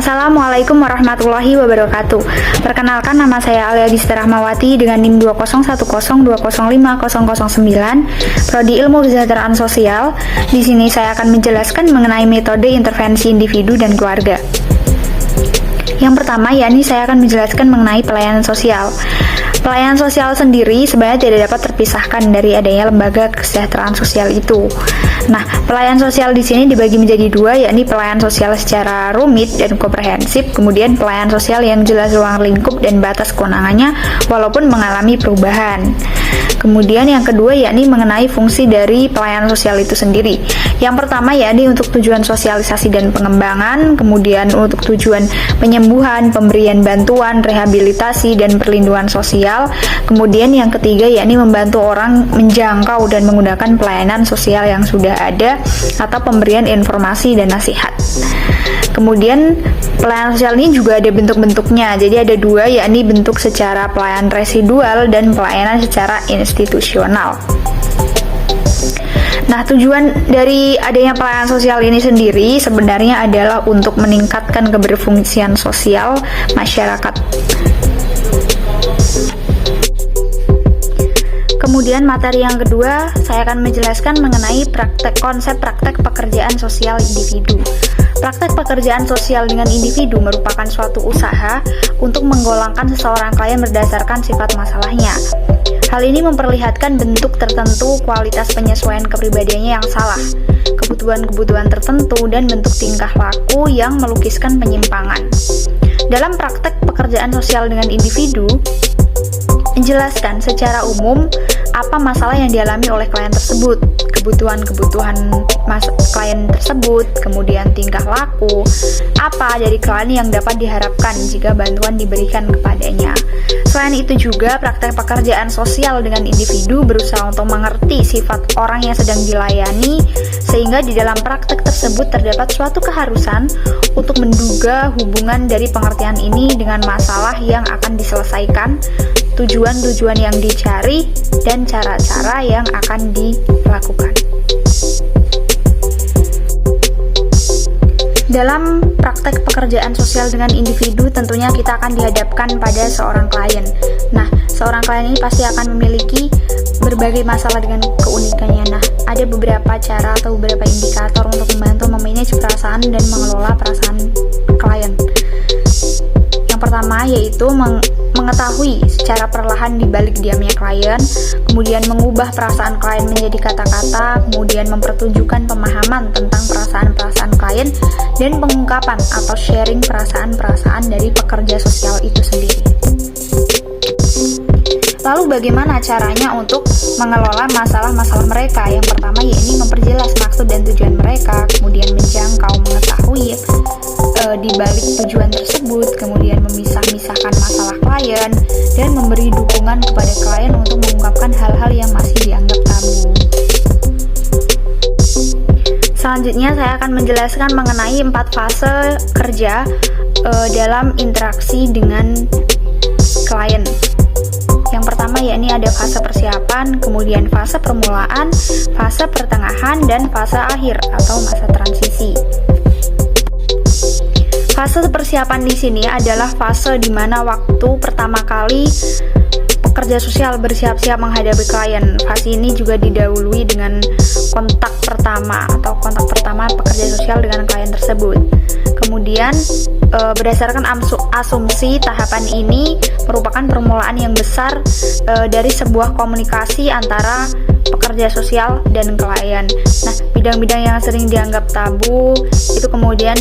Assalamualaikum warahmatullahi wabarakatuh. Perkenalkan, nama saya Alia Dista Rahmawati dengan NIM 20102050009, Prodi Ilmu Kesejahteraan Sosial. Di sini saya akan menjelaskan mengenai metode intervensi individu dan keluarga. Yang pertama, yakni saya akan menjelaskan mengenai pelayanan sosial. Pelayanan sosial sendiri sebenarnya tidak dapat terpisahkan dari adanya lembaga kesejahteraan sosial itu. Nah, pelayanan sosial di sini dibagi menjadi dua, yakni pelayanan sosial secara rumit dan komprehensif, kemudian pelayanan sosial yang jelas ruang lingkup dan batas kewenangannya walaupun mengalami perubahan. Kemudian yang kedua yakni mengenai fungsi dari pelayanan sosial itu sendiri. Yang pertama yakni untuk tujuan sosialisasi dan pengembangan, kemudian untuk tujuan penyembuhan, pemberian bantuan, rehabilitasi, dan perlindungan sosial. Kemudian yang ketiga yakni membantu orang menjangkau dan menggunakan pelayanan sosial yang sudah ada atau pemberian informasi dan nasihat. Kemudian pelayanan sosial ini juga ada bentuk-bentuknya. Jadi ada dua, yakni bentuk secara pelayanan residual dan pelayanan secara institusional. Nah, tujuan dari adanya pelayanan sosial ini sendiri sebenarnya adalah untuk meningkatkan keberfungsian sosial masyarakat. Kemudian materi yang kedua, saya akan menjelaskan mengenai konsep praktek pekerjaan sosial individu. Praktek pekerjaan sosial dengan individu merupakan suatu usaha untuk menggolongkan seseorang klien berdasarkan sifat masalahnya. Hal ini memperlihatkan bentuk tertentu, kualitas penyesuaian kepribadiannya yang salah, kebutuhan-kebutuhan tertentu, dan bentuk tingkah laku yang melukiskan penyimpangan. Dalam praktek pekerjaan sosial dengan individu, menjelaskan secara umum apa masalah yang dialami oleh klien tersebut, kebutuhan-kebutuhan klien tersebut, kemudian tingkah laku, apa dari klien yang dapat diharapkan jika bantuan diberikan kepadanya. Selain itu juga, praktek pekerjaan sosial dengan individu berusaha untuk mengerti sifat orang yang sedang dilayani, sehingga di dalam praktek tersebut terdapat suatu keharusan untuk menduga hubungan dari pengertian ini dengan masalah yang akan diselesaikan, tujuan-tujuan yang dicari, dan cara-cara yang akan dilakukan. Dalam praktek pekerjaan sosial dengan individu, tentunya kita akan dihadapkan pada seorang klien. Nah, seorang klien ini pasti akan memiliki berbagai masalah dengan keunikannya. Nah, ada beberapa cara atau beberapa indikator untuk membantu memanage perasaan dan mengelola perasaan klien. Yang pertama yaitu mengetahui secara perlahan di balik diamnya klien, kemudian mengubah perasaan klien menjadi kata-kata, kemudian mempertunjukkan pemahaman tentang perasaan-perasaan klien, dan pengungkapan atau sharing perasaan-perasaan dari pekerja sosial itu sendiri. Lalu bagaimana caranya untuk mengelola masalah-masalah mereka? Yang pertama yaitu memperjelas maksud dan tujuan mereka, kemudian menjangkau, mengetahui di balik tujuan tersebut, kemudian memisah-misahkan masalah klien, dan memberi dukungan kepada klien untuk mengungkapkan hal-hal yang masih dianggap tabu. Selanjutnya saya akan menjelaskan mengenai 4 fase kerja dalam interaksi dengan klien. Yang pertama yakni ada fase persiapan, kemudian fase permulaan, fase pertengahan, dan fase akhir atau masa transisi. Fase persiapan di sini adalah fase di mana waktu pertama kali pekerja sosial bersiap-siap menghadapi klien. Fase ini juga didahului dengan kontak pertama pekerja sosial dengan klien tersebut. Kemudian berdasarkan asumsi, tahapan ini merupakan permulaan yang besar dari sebuah komunikasi antara pekerja sosial dan klien. Nah, bidang-bidang yang sering dianggap tabu itu kemudian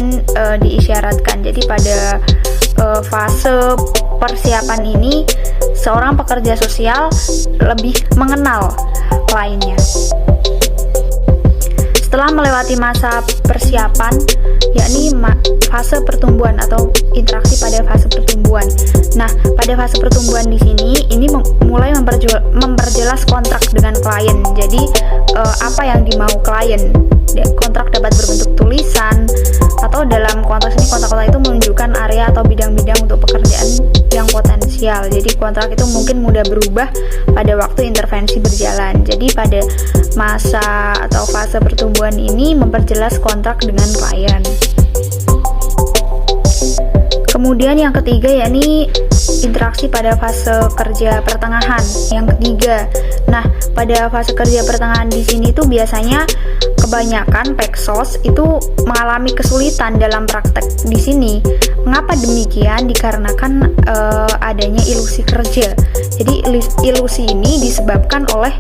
diisyaratkan. Jadi pada fase persiapan ini, seorang pekerja sosial lebih mengenal kliennya. Setelah melewati masa persiapan, yakni fase pertumbuhan atau interaksi pada fase pertumbuhan. Nah, pada fase pertumbuhan di sini ini mulai memperjelas kontrak dengan klien. Jadi apa yang dimau klien? Kontrak dapat berbentuk tulisan atau dalam konteks ini kontrak itu menunjukkan area atau bidang-bidang untuk pekerjaan yang potensial. Jadi kontrak itu mungkin mudah berubah pada waktu intervensi berjalan. Jadi pada masa atau fase pertumbuhan ini memperjelas kontrak dengan klien. Kemudian yang ketiga yakni interaksi pada fase kerja pertengahan. Yang ketiga, nah pada fase kerja pertengahan di sini tuh biasanya kebanyakan peksos itu mengalami kesulitan dalam praktek di sini. Mengapa demikian? Dikarenakan adanya ilusi kerja. Jadi ilusi ini disebabkan oleh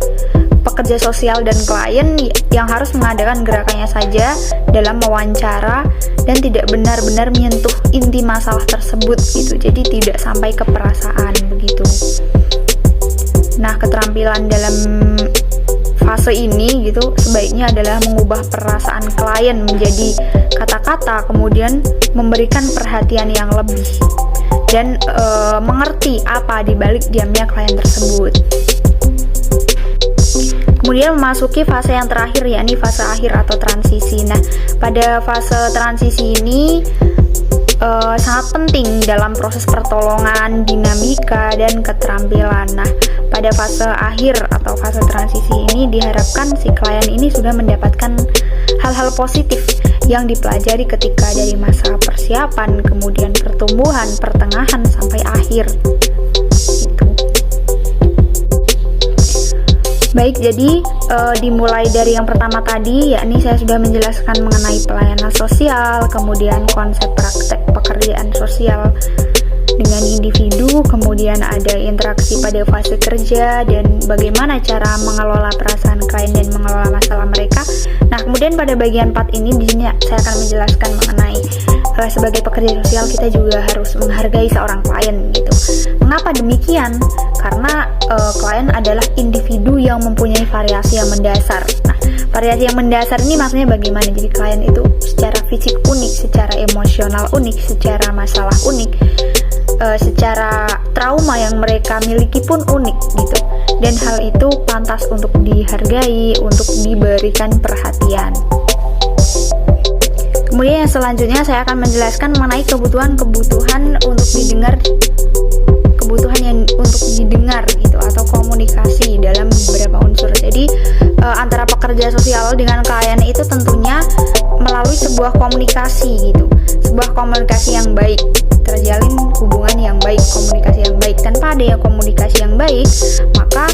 pekerja sosial dan klien yang harus mengadakan gerakannya saja dalam mewawancara dan tidak benar-benar menyentuh inti masalah tersebut gitu. Jadi tidak sampai ke perasaan begitu. Nah, keterampilan dalam fase ini gitu sebaiknya adalah mengubah perasaan klien menjadi kata-kata, kemudian memberikan perhatian yang lebih dan mengerti apa dibalik diamnya klien tersebut. Kemudian memasuki fase yang terakhir yakni fase akhir atau transisi. Nah, pada fase transisi ini sangat penting dalam proses pertolongan, dinamika, dan keterampilan. Nah, pada fase akhir atau fase transisi ini diharapkan si klien ini sudah mendapatkan hal-hal positif yang dipelajari ketika dari masa persiapan, kemudian pertumbuhan, pertengahan, sampai akhir. Gitu. Baik, jadi dimulai dari yang pertama tadi, yakni saya sudah menjelaskan mengenai pelayanan sosial, kemudian konsep praktek pekerjaan sosial dengan individu, kemudian ada interaksi pada fase kerja, dan bagaimana cara mengelola perasaan klien dan mengelola masalah mereka. Nah, kemudian pada bagian 4 ini di sini saya akan menjelaskan mengenai sebagai pekerja sosial kita juga harus menghargai seorang klien gitu. Mengapa demikian? Karena klien adalah individu yang mempunyai variasi yang mendasar. Nah, variasi yang mendasar ini maksudnya bagaimana? Jadi klien itu secara fisik unik, secara emosional unik, secara masalah unik, secara trauma yang mereka miliki pun unik gitu. Dan hal itu pantas untuk dihargai, untuk diberikan perhatian. Kemudian yang selanjutnya saya akan menjelaskan mengenai kebutuhan untuk didengar, kebutuhan yang untuk didengar gitu atau komunikasi dalam beberapa unsur. Jadi antara pekerja sosial dengan klien itu tentunya melalui sebuah komunikasi gitu, sebuah komunikasi yang baik, terjalin hubungan yang baik, komunikasi yang baik. Tanpa adanya komunikasi yang baik, maka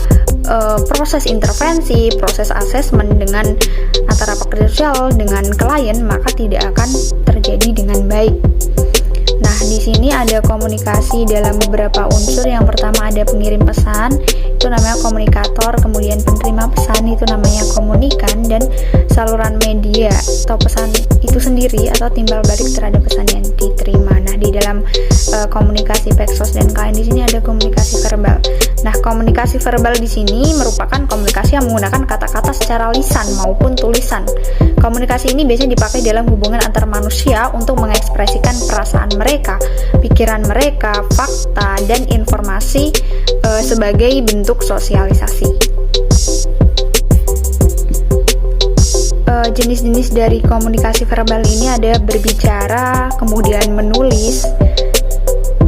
proses intervensi, proses asesmen dengan antara pekerja sosial dengan klien maka tidak akan terjadi dengan baik. Nah, di sini ada komunikasi dalam beberapa unsur. Yang pertama ada pengirim pesan, itu namanya komunikator, kemudian penerima pesan itu namanya komunikan, dan saluran media atau pesan itu sendiri atau timbal balik terhadap pesan yang diterima. Nah, di dalam komunikasi peksos dan klien di sini ada komunikasi verbal. Nah, komunikasi verbal di sini merupakan komunikasi yang menggunakan kata-kata secara lisan maupun tulisan. Komunikasi ini biasanya dipakai dalam hubungan antar manusia untuk mengekspresikan perasaan mereka, pikiran mereka, fakta, dan informasi sebagai bentuk sosialisasi. Jenis-jenis dari komunikasi verbal ini ada berbicara, kemudian menulis,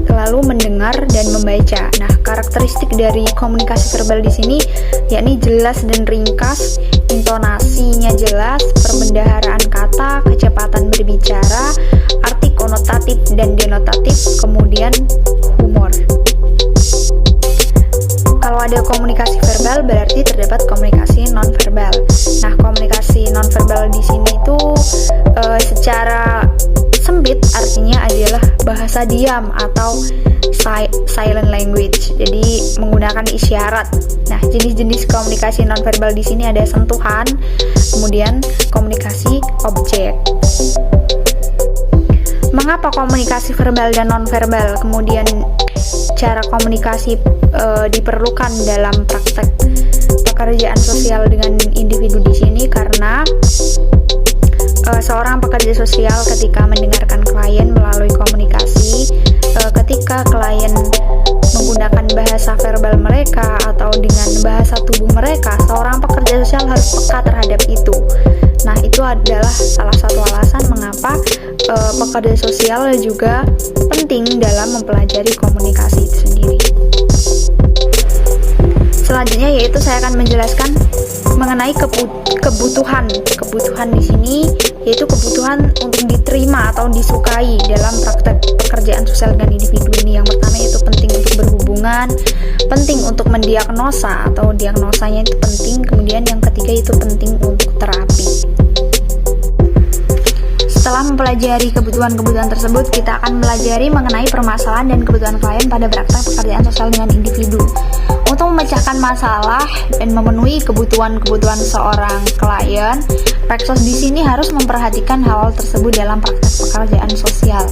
lalu mendengar dan membaca. Nah, karakteristik dari komunikasi verbal di sini yakni jelas dan ringkas, intonasinya jelas, perbendaharaan kata, kecepatan berbicara, arti konotatif dan denotatif, kemudian humor. Kalau ada komunikasi verbal berarti terdapat komunikasi nonverbal. Nah, komunikasi nonverbal di sini itu secara sempit artinya adalah bahasa diam atau silent language. Jadi menggunakan isyarat. Nah, jenis-jenis komunikasi nonverbal di sini ada sentuhan, kemudian komunikasi objek. Mengapa komunikasi verbal dan nonverbal? Kemudian cara komunikasi diperlukan dalam praktek pekerjaan sosial dengan individu di sini karena seorang pekerja sosial ketika mendengarkan klien melalui komunikasi, ketika klien menggunakan bahasa verbal mereka atau dengan bahasa tubuh mereka, seorang pekerja sosial harus peka terhadap itu. Nah, itu adalah salah satu alasan mengapa pekerja sosial juga penting dalam mempelajari komunikasi itu sendiri. Selanjutnya yaitu saya akan menjelaskan mengenai kebutuhan di sini, yaitu kebutuhan untuk diterima atau disukai dalam praktek pekerjaan sosial dengan individu ini. Yang pertama yaitu penting untuk berhubungan, penting untuk mendiagnosa atau diagnosanya itu penting. Kemudian yang ketiga itu penting untuk terapi. Setelah mempelajari kebutuhan-kebutuhan tersebut, kita akan mempelajari mengenai permasalahan dan kebutuhan klien pada praktek pekerjaan sosial dengan individu. Untuk memecahkan masalah dan memenuhi kebutuhan-kebutuhan seorang klien, Peksos di sini harus memperhatikan hal-hal tersebut dalam praktek pekerjaan sosial.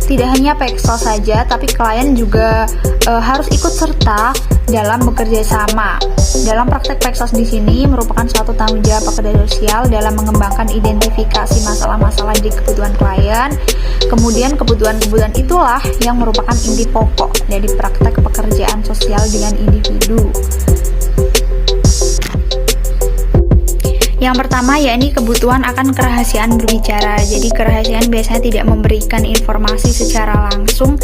Tidak hanya Peksos saja, tapi klien juga harus ikut serta dalam bekerja sama. Dalam praktek Peksos di sini merupakan suatu tanggung jawab pekerja sosial dalam mengembangkan identifikasi masalah-masalah di kebutuhan klien. Kemudian kebutuhan-kebutuhan itulah yang merupakan inti pokok dari praktek pekerjaan sosial dengan individu. Yang pertama yakni kebutuhan akan kerahasiaan berbicara. Jadi kerahasiaan biasanya tidak memberikan informasi secara langsung,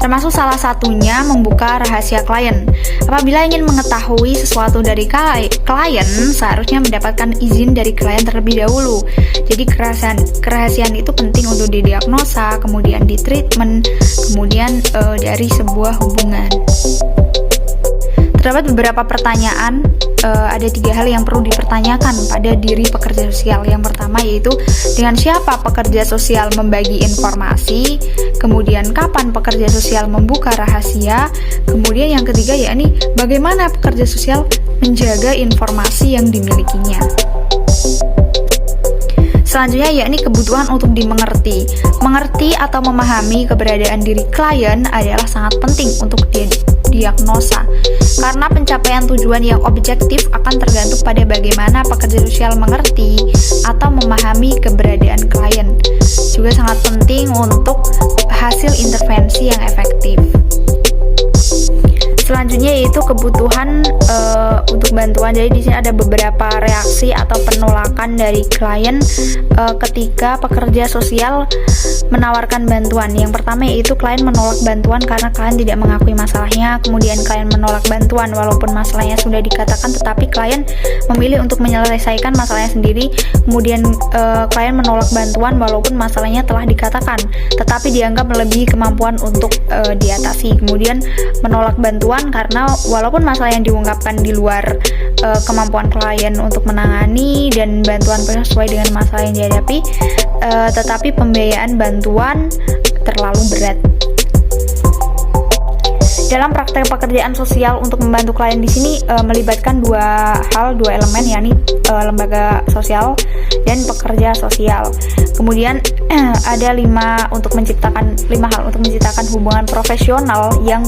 termasuk salah satunya membuka rahasia klien. Apabila ingin mengetahui sesuatu dari klien, seharusnya mendapatkan izin dari klien terlebih dahulu. Jadi kerahasiaan itu penting untuk didiagnosa, kemudian ditreatment, kemudian dari sebuah hubungan. Terdapat beberapa pertanyaan, ada 3 hal yang perlu dipertanyakan pada diri pekerja sosial. Yang pertama yaitu dengan siapa pekerja sosial membagi informasi, kemudian kapan pekerja sosial membuka rahasia, kemudian yang ketiga yakni bagaimana pekerja sosial menjaga informasi yang dimilikinya. Selanjutnya yakni kebutuhan untuk dimengerti. Mengerti atau memahami keberadaan diri klien adalah sangat penting untuk diagnosa, karena pencapaian tujuan yang objektif akan tergantung pada bagaimana pekerja sosial mengerti atau memahami keberadaan klien. Juga sangat penting untuk hasil intervensi yang efektif. Selanjutnya yaitu kebutuhan untuk bantuan. Jadi di sini ada beberapa reaksi atau penolakan dari klien ketika pekerja sosial menawarkan bantuan. Yang pertama yaitu klien menolak bantuan karena klien tidak mengakui masalahnya. Kemudian klien menolak bantuan walaupun masalahnya sudah dikatakan, tetapi klien memilih untuk menyelesaikan masalahnya sendiri. Kemudian klien menolak bantuan walaupun masalahnya telah dikatakan, tetapi dianggap melebihi kemampuan untuk diatasi. Kemudian menolak bantuan karena walaupun masalah yang diungkapkan di luar kemampuan klien untuk menangani dan bantuan sesuai dengan masalah yang dihadapi, tetapi pembiayaan bantuan terlalu berat. Dalam praktek pekerjaan sosial untuk membantu klien di sini melibatkan dua elemen, yakni lembaga sosial dan pekerja sosial. Kemudian ada 5 hal untuk menciptakan hubungan profesional yang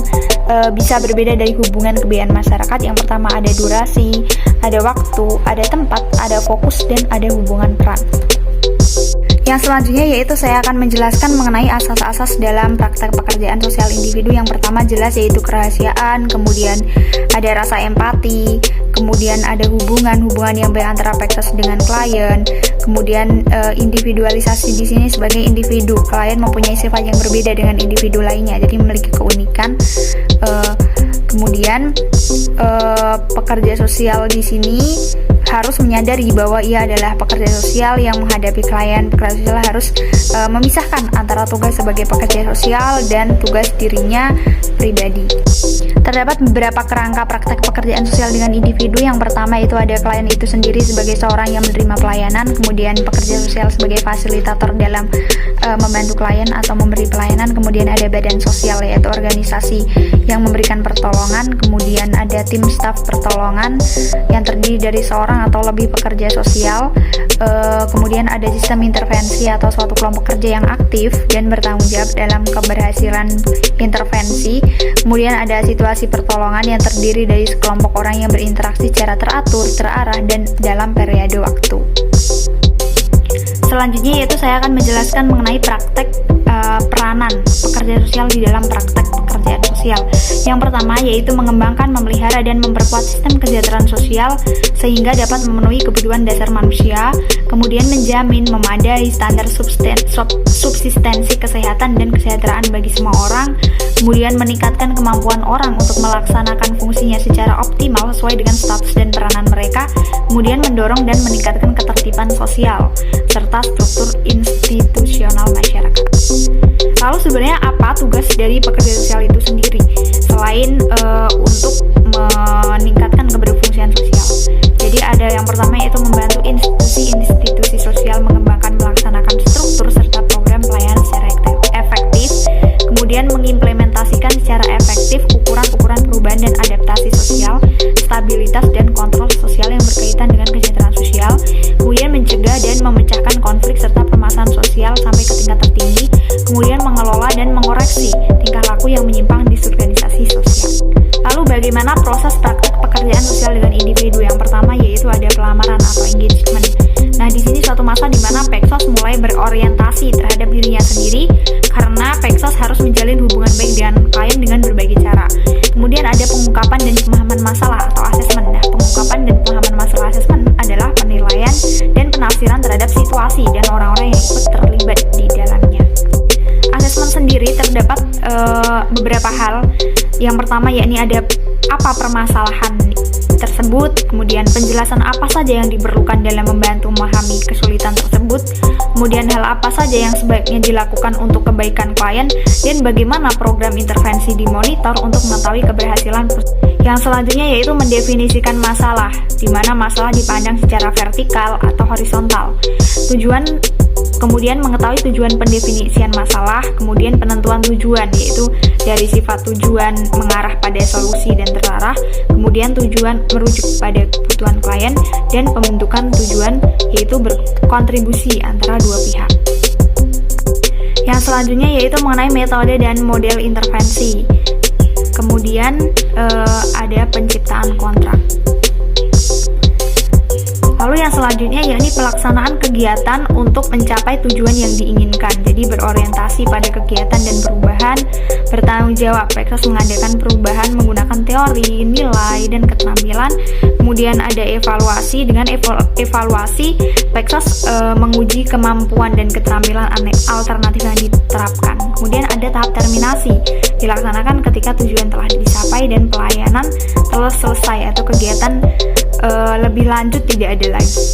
bisa berbeda dari hubungan kebiayaan masyarakat. Yang pertama ada durasi, ada waktu, ada tempat, ada fokus, dan ada hubungan peran. Yang selanjutnya yaitu saya akan menjelaskan mengenai asas-asas dalam praktek pekerjaan sosial individu. Yang pertama jelas yaitu kerahasiaan, kemudian ada rasa empati, kemudian ada hubungan yang baik antara Peksos dengan klien, kemudian individualisasi di sini sebagai individu. Klien mempunyai sifat yang berbeda dengan individu lainnya, jadi memiliki keunikan. Kemudian pekerja sosial di sini harus menyadari bahwa ia adalah pekerja sosial yang menghadapi klien. Pekerja sosial harus memisahkan antara tugas sebagai pekerja sosial dan tugas dirinya pribadi. Terdapat beberapa kerangka praktek pekerjaan sosial dengan individu. Yang pertama itu ada klien itu sendiri sebagai seorang yang menerima pelayanan, kemudian pekerja sosial sebagai fasilitator dalam membantu klien atau memberi pelayanan, kemudian ada badan sosial yaitu organisasi yang memberikan pertolongan, kemudian ada tim staf pertolongan yang terdiri dari seorang atau lebih pekerja sosial, kemudian ada sistem intervensi atau suatu kelompok kerja yang aktif dan bertanggung jawab dalam keberhasilan intervensi, kemudian ada situasi pertolongan yang terdiri dari sekelompok orang yang berinteraksi secara teratur, terarah, dan dalam periode waktu. Selanjutnya yaitu saya akan menjelaskan mengenai praktek peranan pekerja sosial di dalam praktek pekerjaan pekerjaan sosial. Yang pertama yaitu mengembangkan, memelihara, dan memperkuat sistem kesejahteraan sosial sehingga dapat memenuhi kebutuhan dasar manusia, kemudian menjamin memadai standar subsistensi kesehatan dan kesejahteraan bagi semua orang, kemudian meningkatkan kemampuan orang untuk melaksanakan fungsinya secara optimal sesuai dengan status dan peranan mereka, kemudian mendorong dan meningkatkan ketertiban sosial, serta struktur institusional masyarakat. Lalu sebenarnya apa tugas dari pekerja sosial itu sendiri? Selain untuk meningkatkan keberfungsian sosial. Jadi ada yang pertama yaitu membantu institusi sosial mengembangkan, melaksanakan struktur serta program pelayanan secara efektif, kemudian mengimplementasikan secara efektif ukuran-ukuran perubahan dan adaptasi sosial, stabilitas dan kontrol sosial yang berkaitan dengan kesejahteraan sosial, kemudian mencegah dan memecahkan konflik serta permasalahan sosial sampai ke tingkat tertinggi, kemudian mengelola dan mengoreksi tingkah laku yang menyimpang di organisasi sosial. Lalu bagaimana proses praktik pekerjaan sosial dengan individu? Yang pertama yaitu ada pelamaran atau engagement. Nah, di sini suatu masa di mana Peksos mulai berorientasi terhadap dirinya sendiri karena Peksos harus menjalin hubungan baik dengan klien dengan berbagai cara. Kemudian ada pengungkapan dan pemahaman masalah atau asesmen. Nah, pengungkapan dan pemahaman masalah asesmen adalah penilaian dan penafsiran terhadap situasi dan orang-orang yang ikut terlibat di dalamnya. Asesmen sendiri terdapat beberapa hal. Yang pertama yakni ada apa permasalahan tersebut, kemudian penjelasan apa saja yang diperlukan dalam membantu memahami kesulitan tersebut, kemudian hal apa saja yang sebaiknya dilakukan untuk kebaikan klien, dan bagaimana program intervensi dimonitor untuk mengetahui keberhasilan. Yang selanjutnya yaitu mendefinisikan masalah, di mana masalah dipandang secara vertikal atau horizontal. Kemudian mengetahui tujuan pendefinisian masalah, kemudian penentuan tujuan, yaitu dari sifat tujuan mengarah pada solusi dan terarah, kemudian tujuan merujuk pada kebutuhan klien, dan pembentukan tujuan, yaitu berkontribusi antara dua pihak. Yang selanjutnya yaitu mengenai metode dan model intervensi. Kemudian ada penciptaan kontrak. Lalu yang selanjutnya yakni pelaksanaan kegiatan untuk mencapai tujuan yang diinginkan. Jadi berorientasi pada kegiatan dan perubahan, bertanggung jawab. Peksos mengadakan perubahan menggunakan teori, nilai, dan keterampilan. Kemudian ada evaluasi. Dengan evaluasi, Peksos menguji kemampuan dan keterampilan alternatif yang diterapkan. Kemudian ada tahap terminasi, dilaksanakan ketika tujuan telah dicapai dan pelayanan telah selesai atau kegiatan lebih lanjut tidak ada lagi.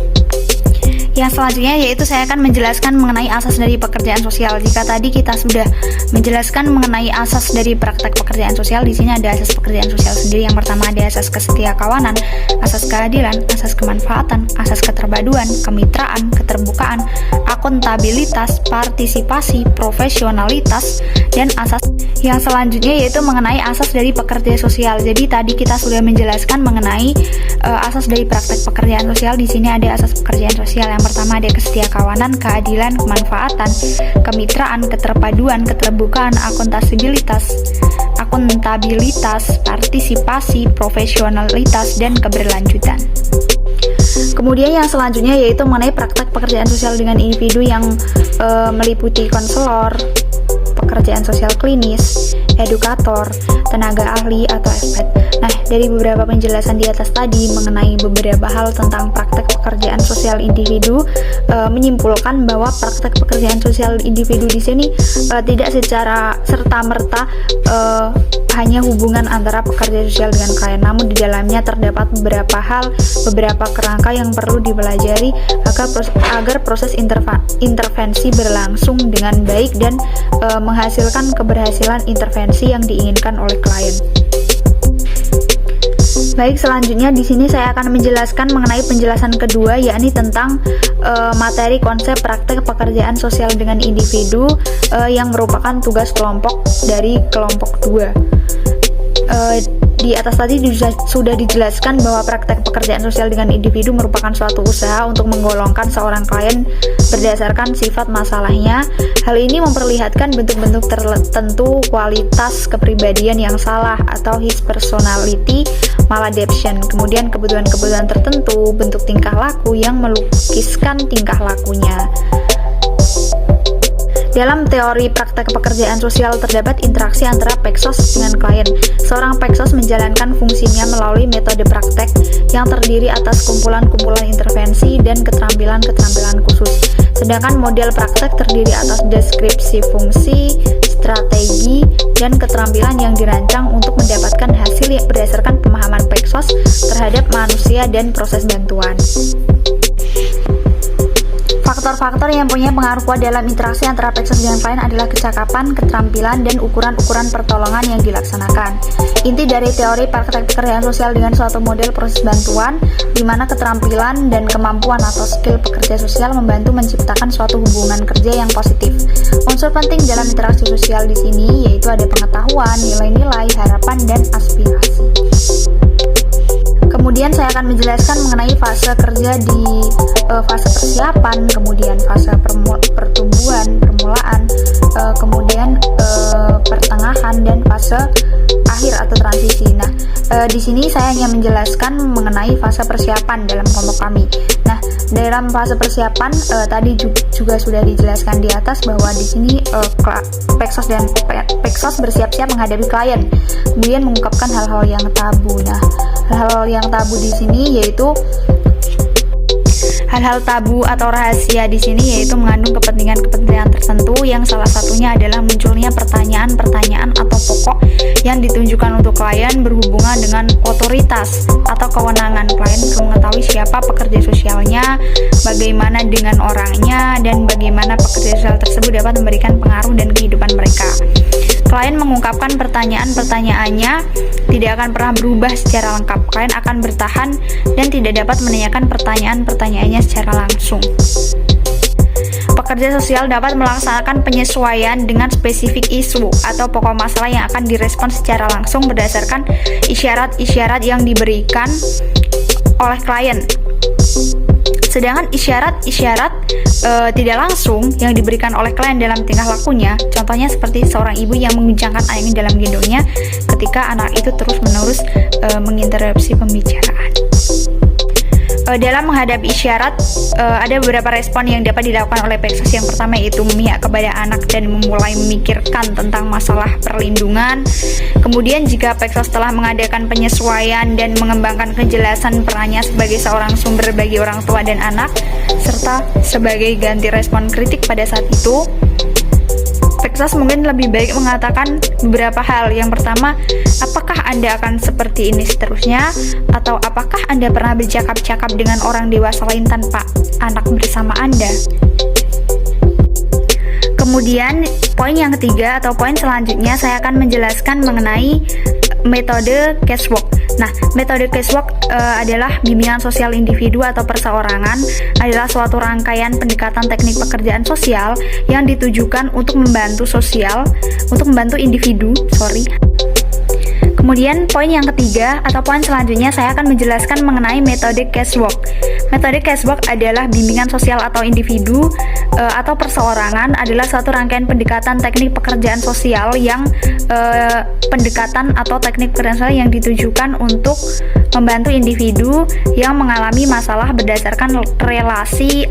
Yang selanjutnya yaitu saya akan menjelaskan mengenai asas dari pekerjaan sosial. Jika tadi kita sudah menjelaskan mengenai asas dari praktek pekerjaan sosial, di sini ada asas pekerjaan sosial sendiri. Yang pertama ada asas kesetiakawanan, asas keadilan, asas kemanfaatan, asas keterpaduan, kemitraan, keterbukaan, akuntabilitas, partisipasi, profesionalitas, dan asas yang selanjutnya yaitu mengenai asas dari pekerja sosial. Jadi tadi kita sudah menjelaskan mengenai asas dari praktek pekerjaan sosial. Di sini ada asas pekerjaan sosial. Yang pertama ada kesetiakawanan, keadilan, kemanfaatan, kemitraan, keterpaduan, keterbukaan, akuntabilitas, partisipasi, profesionalitas, dan keberlanjutan. Kemudian yang selanjutnya yaitu mengenai praktek pekerjaan sosial dengan individu yang meliputi konselor, pekerjaan sosial klinis, edukator, tenaga ahli, atau expert. Nah, dari beberapa penjelasan di atas tadi mengenai beberapa hal tentang praktek pekerjaan sosial individu, menyimpulkan bahwa praktek pekerjaan sosial individu di sini tidak secara serta-merta hanya hubungan antara pekerja sosial dengan klien, namun di dalamnya terdapat beberapa hal, beberapa kerangka yang perlu dipelajari agar proses intervensi berlangsung dengan baik dan menghasilkan keberhasilan intervensi yang diinginkan oleh klien. Baik, selanjutnya di sini saya akan menjelaskan mengenai penjelasan kedua, yakni tentang materi konsep praktek pekerjaan sosial dengan individu yang merupakan tugas kelompok dari kelompok 2. Di atas tadi sudah dijelaskan bahwa praktek pekerjaan sosial dengan individu merupakan suatu usaha untuk menggolongkan seorang klien berdasarkan sifat masalahnya. Hal ini memperlihatkan bentuk-bentuk tertentu kualitas kepribadian yang salah atau his personality maladaptation, kemudian kebutuhan-kebutuhan tertentu, bentuk tingkah laku yang melukiskan tingkah lakunya. Dalam teori praktek pekerjaan sosial terdapat interaksi antara peksos dengan klien. Seorang peksos menjalankan fungsinya melalui metode praktek yang terdiri atas kumpulan-kumpulan intervensi dan keterampilan-keterampilan khusus. Sedangkan model praktek terdiri atas deskripsi fungsi, strategi, dan keterampilan yang dirancang untuk mendapatkan hasil yang berdasarkan pemahaman peksos terhadap manusia dan proses bantuan. Faktor-faktor yang punya pengaruh kuat dalam interaksi antara peksos dengan klien adalah kecakapan, keterampilan, dan ukuran-ukuran pertolongan yang dilaksanakan. Inti dari teori praktek pekerjaan sosial dengan suatu model proses bantuan, di mana keterampilan dan kemampuan atau skill pekerja sosial membantu menciptakan suatu hubungan kerja yang positif. Unsur penting dalam interaksi sosial di sini yaitu ada pengetahuan, nilai-nilai, harapan, dan aspirasi. Kemudian saya akan menjelaskan mengenai fase kerja di fase persiapan, kemudian fase pertumbuhan, permulaan, kemudian pertengahan, dan fase akhir atau transisi. Nah, di sini saya hanya menjelaskan mengenai fase persiapan dalam kelompok kami. Nah, dalam fase persiapan tadi juga sudah dijelaskan di atas bahwa di sini peksos bersiap-siap menghadapi klien, kemudian mengungkapkan hal-hal yang tabu. Nah, hal-hal yang tabu di sini yaitu hal-hal tabu atau rahasia di sini yaitu mengandung kepentingan-kepentingan tertentu yang salah satunya adalah munculnya pertanyaan-pertanyaan atau pokok yang ditunjukkan untuk klien berhubungan dengan otoritas atau kewenangan klien untuk mengetahui siapa pekerja sosialnya, bagaimana dengan orangnya, dan bagaimana pekerja sosial tersebut dapat memberikan pengaruh dan kehidupan mereka. Klien mengungkapkan pertanyaan-pertanyaannya tidak akan pernah berubah secara lengkap. Klien akan bertahan dan tidak dapat menanyakan pertanyaan-pertanyaannya secara langsung. Pekerja sosial dapat melaksanakan penyesuaian dengan spesifik isu atau pokok masalah yang akan direspon secara langsung berdasarkan isyarat-isyarat yang diberikan oleh klien. Sedangkan isyarat-isyarat tidak langsung yang diberikan oleh klien dalam tingkah lakunya, contohnya seperti seorang ibu yang menguncangkan anaknya dalam gendongnya ketika anak itu terus-menerus menginterupsi pembicaraan. Dalam menghadapi isyarat, ada beberapa respon yang dapat dilakukan oleh peksos. Yang pertama yaitu memihak kepada anak dan memulai memikirkan tentang masalah perlindungan. Kemudian jika peksos telah mengadakan penyesuaian dan mengembangkan kejelasan perannya sebagai seorang sumber bagi orang tua dan anak, serta sebagai ganti respon kritik pada saat itu, peksos mungkin lebih baik mengatakan beberapa hal. Yang pertama, apakah Anda akan seperti ini seterusnya? Atau apakah Anda pernah bercakap-cakap dengan orang dewasa lain tanpa anak bersama Anda? Kemudian, poin yang ketiga atau poin selanjutnya saya akan menjelaskan mengenai metode casework. Nah, metode casework adalah bimbingan sosial individu atau perseorangan, adalah suatu rangkaian pendekatan teknik pekerjaan sosial yang ditujukan untuk membantu individu. Kemudian poin yang ketiga atau poin selanjutnya saya akan menjelaskan mengenai metode casework. Metode casework adalah bimbingan sosial atau individu atau perseorangan, adalah suatu rangkaian pendekatan teknik pekerjaan sosial yang pendekatan atau teknik pekerjaan sosial yang ditujukan untuk membantu individu yang mengalami masalah berdasarkan relasi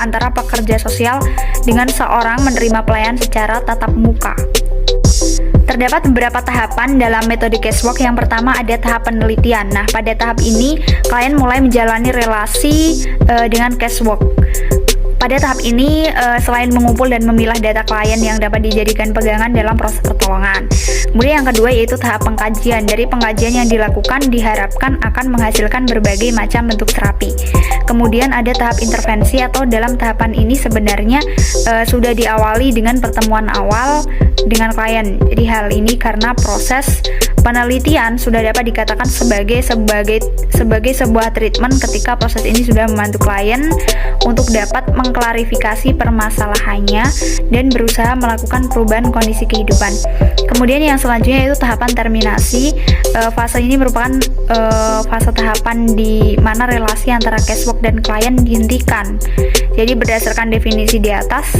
antara pekerja sosial dengan seorang menerima pelayanan secara tatap muka. Terdapat beberapa tahapan dalam metode casework. Yang pertama ada tahap penelitian. Nah, pada tahap ini klien mulai menjalani relasi dengan casework. Pada tahap ini, selain mengumpul dan memilah data klien yang dapat dijadikan pegangan dalam proses pertolongan. Kemudian yang kedua yaitu tahap pengkajian. Dari pengkajian yang dilakukan diharapkan akan menghasilkan berbagai macam bentuk terapi. Kemudian ada tahap intervensi, atau dalam tahapan ini sebenarnya sudah diawali dengan pertemuan awal dengan klien. Jadi hal ini karena proses penelitian sudah dapat dikatakan sebagai sebuah treatment ketika proses ini sudah membantu klien untuk dapat mengklarifikasi permasalahannya dan berusaha melakukan perubahan kondisi kehidupan. Kemudian yang selanjutnya yaitu tahapan terminasi. Fase ini merupakan fase tahapan di mana relasi antara casework dan klien dihentikan. Jadi berdasarkan definisi di atas,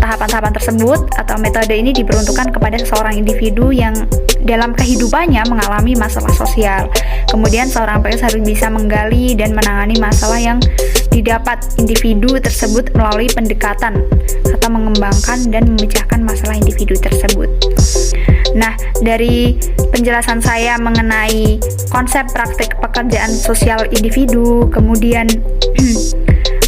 tahapan-tahapan tersebut atau metode ini diperuntukkan kepada seorang individu yang dalam kehidupannya mengalami masalah sosial. Kemudian seorang peksos harus bisa menggali dan menangani masalah yang didapat individu tersebut melalui pendekatan atau mengembangkan dan memecahkan masalah individu tersebut. Nah, dari penjelasan saya mengenai konsep praktik pekerjaan sosial individu, kemudian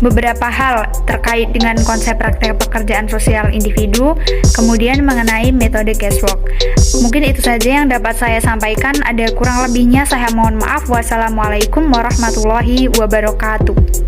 beberapa hal terkait dengan konsep praktik pekerjaan sosial individu, kemudian mengenai metode guesswork. Mungkin itu saja yang dapat saya sampaikan. Ada kurang lebihnya saya mohon maaf. Wassalamualaikum warahmatullahi wabarakatuh.